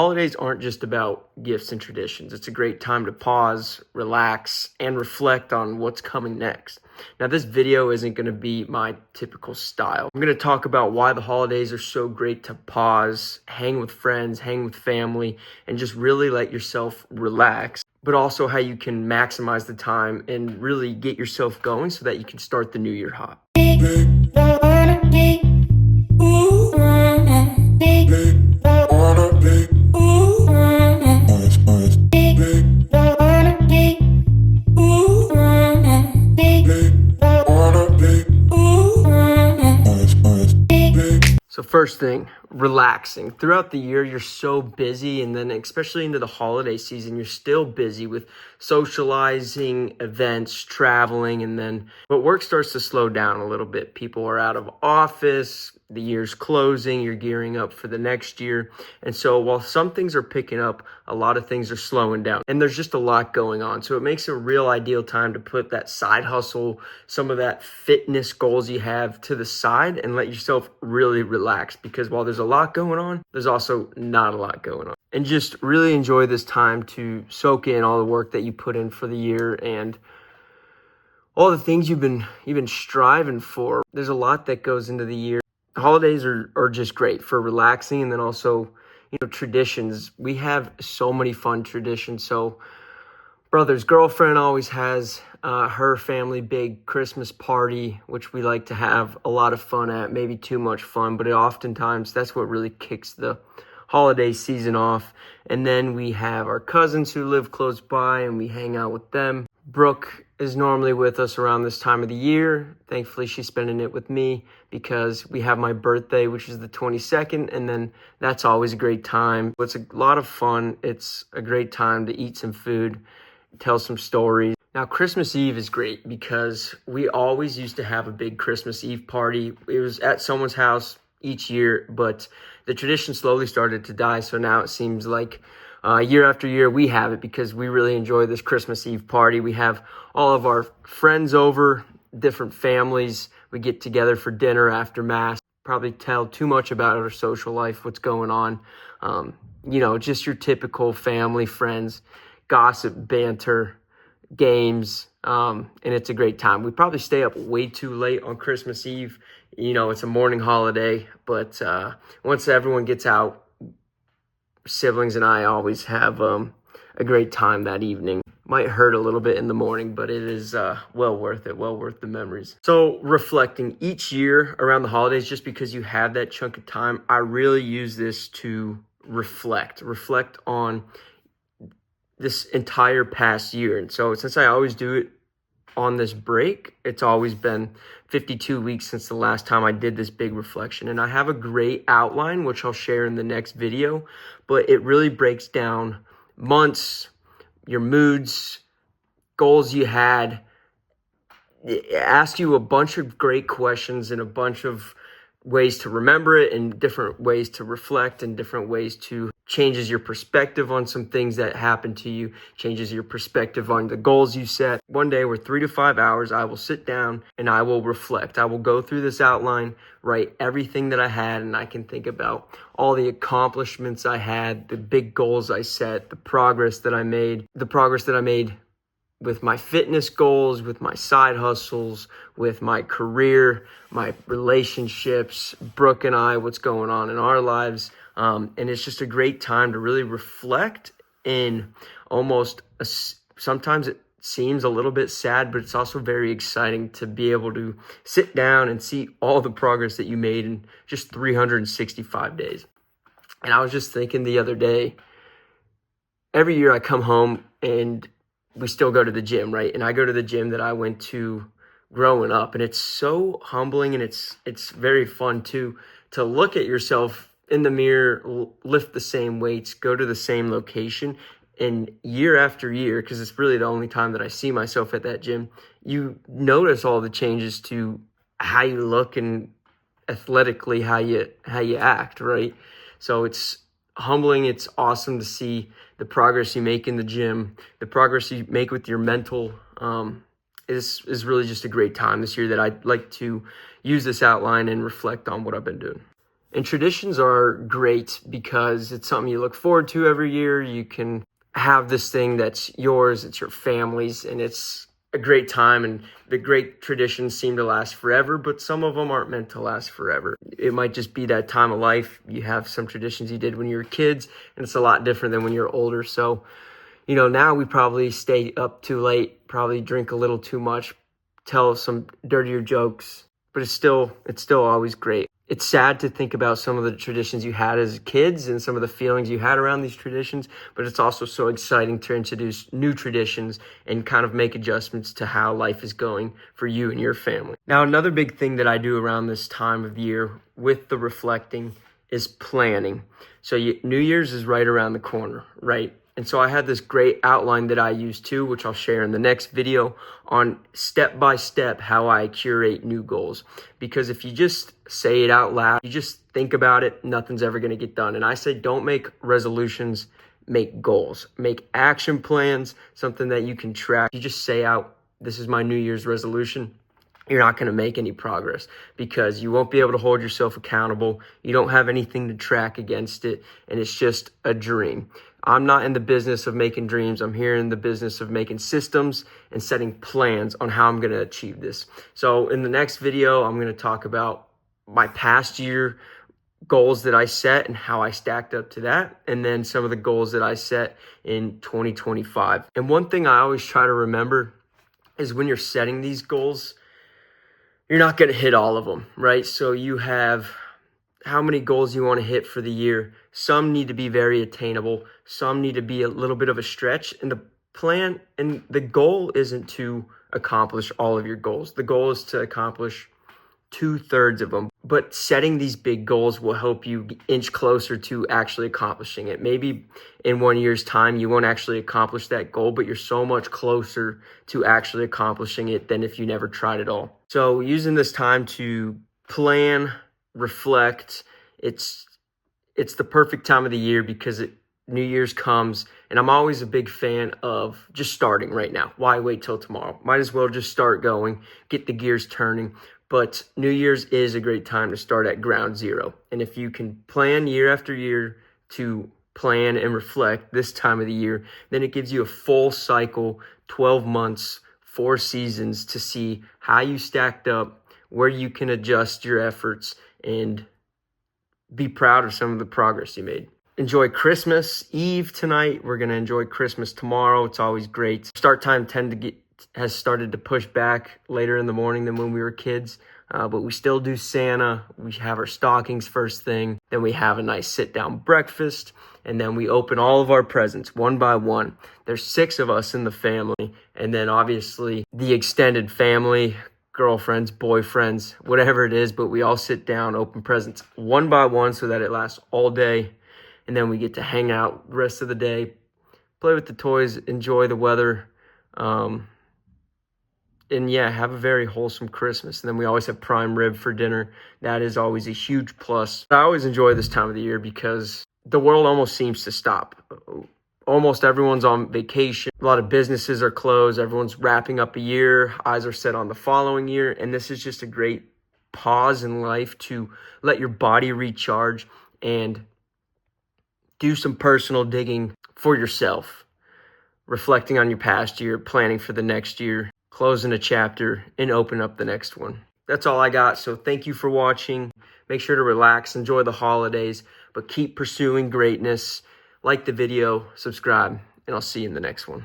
Holidays aren't just about gifts and traditions. It's a great time to pause, relax, and reflect on what's coming next. Now, this video isn't going to be my typical style. I'm going to talk about why the holidays are so great to pause, hang with friends, hang with family, and just really let yourself relax, but also how you can maximize the time and really get yourself going so that you can start the new year hot. So first thing, relaxing. Throughout the year, you're so busy, and then especially into the holiday season, you're still busy with socializing, events, traveling, but work starts to slow down a little bit. People are out of office, the year's closing, you're gearing up for the next year. And so while some things are picking up, a lot of things are slowing down, and there's just a lot going on. So it makes a real ideal time to put that side hustle, some of that fitness goals you have to the side, and let yourself really relax, because while there's a lot going on, there's also not a lot going on. And just really enjoy this time to soak in all the work that you put in for the year and all the things you've been striving for. There's a lot that goes into the year. Holidays are just great for relaxing, and then also, traditions. We have so many fun traditions. So brother's girlfriend always has her family big Christmas party, which we like to have a lot of fun at, maybe too much fun, but oftentimes that's what really kicks the holiday season off. And then we have our cousins who live close by, and we hang out with them. Brooke is normally with us around this time of the year. Thankfully, she's spending it with me because we have my birthday, which is the 22nd, and then that's always a great time. It's a lot of fun. It's a great time to eat some food, tell some stories. Now, Christmas Eve is great because we always used to have a big Christmas Eve party. It was at someone's house each year, but the tradition slowly started to die. So now it seems like year after year we have it because we really enjoy this Christmas Eve party. We have all of our friends over, different families. We get together for dinner after Mass. Probably tell too much about our social life, what's going on. Just your typical family, friends, gossip, banter, games, and it's a great time. We probably stay up way too late on Christmas Eve. It's a morning holiday, but once everyone gets out, siblings and I always have a great time that evening. Might hurt a little bit in the morning, but it is well worth it, well worth the memories. So reflecting each year around the holidays, just because you have that chunk of time, I really use this to reflect on this entire past year. And so since I always do it on this break, it's always been 52 weeks since the last time I did this big reflection. And I have a great outline, which I'll share in the next video, but it really breaks down months, your moods, goals you had. It asks you a bunch of great questions and a bunch of ways to remember it, and different ways to reflect, and different ways to changes your perspective on some things that happened to you, changes your perspective on the goals you set. One day, or 3 to 5 hours, I will sit down and I will reflect. I will go through this outline, write everything that I had, and I can think about all the accomplishments I had, the big goals I set, the progress that I made with my fitness goals, with my side hustles, with my career, my relationships, Brooke and I, what's going on in our lives. And it's just a great time to really reflect in sometimes it seems a little bit sad, but it's also very exciting to be able to sit down and see all the progress that you made in just 365 days. And I was just thinking the other day, every year I come home and we still go to the gym, right? And I go to the gym that I went to growing up, and it's so humbling, and it's very fun to look at yourself in the mirror, lift the same weights, go to the same location, and year after year, because it's really the only time that I see myself at that gym, you notice all the changes to how you look and athletically how you act, right? So it's humbling. It's awesome to see the progress you make in the gym, the progress you make with your mental. Is really just a great time this year that I'd like to use this outline and reflect on what I've been doing. And traditions are great because it's something you look forward to every year. You can have this thing that's yours, it's your family's, and it's a great time. And the great traditions seem to last forever, but some of them aren't meant to last forever. It might just be that time of life. You have some traditions you did when you were kids, and it's a lot different than when you're older. So, now we probably stay up too late, probably drink a little too much, tell some dirtier jokes, but it's still always great. It's sad to think about some of the traditions you had as kids and some of the feelings you had around these traditions, but it's also so exciting to introduce new traditions and kind of make adjustments to how life is going for you and your family. Now, another big thing that I do around this time of year with the reflecting is planning. So New Year's is right around the corner, right? And so I had this great outline that I use too, which I'll share in the next video on step-by-step how I curate new goals. Because if you just say it out loud, you just think about it, nothing's ever going to get done. And I say don't make resolutions, make goals. Make action plans, something that you can track. You just say out, this is my New Year's resolution. You're not going to make any progress because you won't be able to hold yourself accountable. You don't have anything to track against it, and it's just a dream. I'm not in the business of making dreams. I'm here in the business of making systems and setting plans on how I'm going to achieve this. So in the next video, I'm going to talk about my past year goals that I set and how I stacked up to that, and then some of the goals that I set in 2025. And one thing I always try to remember is when you're setting these goals, you're not going to hit all of them, right? So you have how many goals you want to hit for the year. Some need to be very attainable. Some need to be a little bit of a stretch. And the plan and the goal isn't to accomplish all of your goals. The goal is to accomplish 2/3 of them. But setting these big goals will help you inch closer to actually accomplishing it. Maybe in 1 year's time, you won't actually accomplish that goal, but you're so much closer to actually accomplishing it than if you never tried at all. So using this time to plan, reflect, it's the perfect time of the year because New Year's comes, and I'm always a big fan of just starting right now. Why wait till tomorrow? Might as well just start going, get the gears turning. But New Year's is a great time to start at ground zero. And if you can plan year after year to plan and reflect this time of the year, then it gives you a full cycle, 12 months, 4 seasons to see how you stacked up, where you can adjust your efforts, and be proud of some of the progress you made. Enjoy Christmas Eve tonight. We're going to enjoy Christmas tomorrow. It's always great. Start time has started to push back later in the morning than when we were kids. But we still do Santa. We have our stockings first thing. Then we have a nice sit-down breakfast. And then we open all of our presents one by one. There's 6 of us in the family. And then obviously the extended family, girlfriends, boyfriends, whatever it is. But we all sit down, open presents one by one so that it lasts all day. And then we get to hang out the rest of the day, play with the toys, enjoy the weather. And yeah, have a very wholesome Christmas. And then we always have prime rib for dinner. That is always a huge plus. I always enjoy this time of the year because the world almost seems to stop. Almost everyone's on vacation. A lot of businesses are closed. Everyone's wrapping up a year. Eyes are set on the following year. And this is just a great pause in life to let your body recharge and do some personal digging for yourself. Reflecting on your past year, planning for the next year, closing a chapter, and open up the next one. That's all I got. So thank you for watching. Make sure to relax, enjoy the holidays, but keep pursuing greatness. Like the video, subscribe, and I'll see you in the next one.